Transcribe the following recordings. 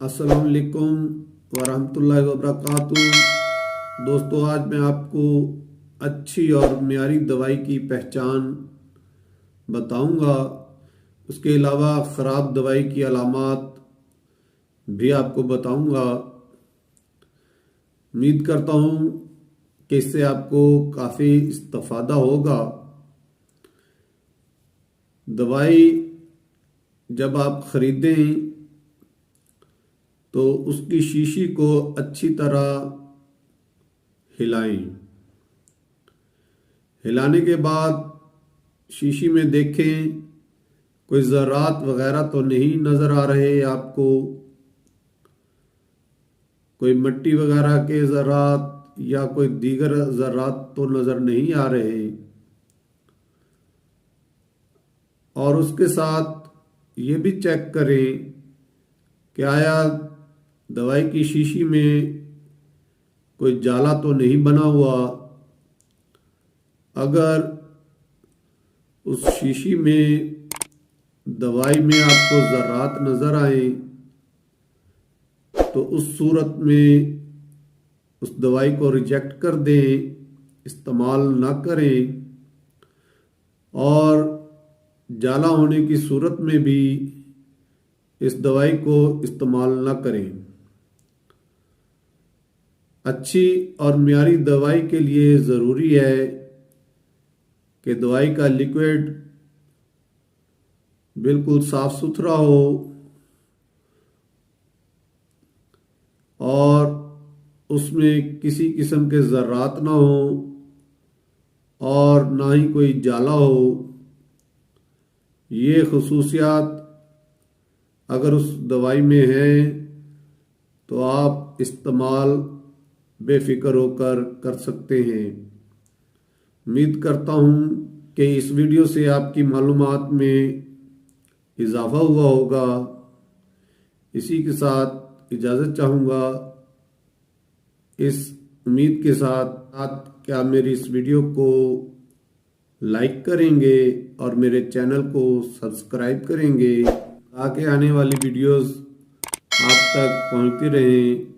अस्सलाम वालेकुम वरहमतुल्लाहि वबरकातुहू। दोस्तों, आज मैं आपको अच्छी और मियारी दवाई की पहचान बताऊंगा। उसके अलावा ख़राब दवाई की अलामात भी आपको बताऊंगा। उम्मीद करता हूं कि इससे आपको काफ़ी इस्तिफ़ादा होगा। दवाई जब आप ख़रीदें तो उसकी शीशी को अच्छी तरह हिलाएं। हिलाने के बाद शीशी में देखें कोई ज़रात वगैरह तो नहीं नज़र आ रहे आपको, कोई मिट्टी वगैरह के ज़रात या कोई दीगर ज़रात तो नज़र नहीं आ रहे। और उसके साथ ये भी चेक करें कि आया दवाई की शीशी में कोई जाला तो नहीं बना हुआ। अगर उस शीशी में दवाई में आपको ज़रात नज़र आए तो उस सूरत में उस दवाई को रिजेक्ट कर दें, इस्तेमाल ना करें। और जाला होने की सूरत में भी इस दवाई को इस्तेमाल ना करें। अच्छी और मियारी दवाई के लिए ज़रूरी है कि दवाई का लिक्विड बिल्कुल साफ सुथरा हो और उसमें किसी किस्म के ज़रात ना हो और ना ही कोई जाला हो। ये खसूसियात अगर उस दवाई में है तो आप इस्तेमाल बेफिक्र होकर कर सकते हैं। उम्मीद करता हूँ कि इस वीडियो से आपकी मालूमात में इजाफ़ा हुआ होगा। इसी के साथ इजाज़त चाहूँगा। इस उम्मीद के साथ आप क्या मेरी इस वीडियो को लाइक करेंगे और मेरे चैनल को सब्सक्राइब करेंगे ताकि आने वाली वीडियोस आप तक पहुंचती रहें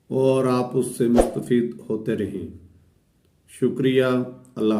और आप उससे मुस्तफ़ीद होते रहें। शुक्रिया। अल्लाह।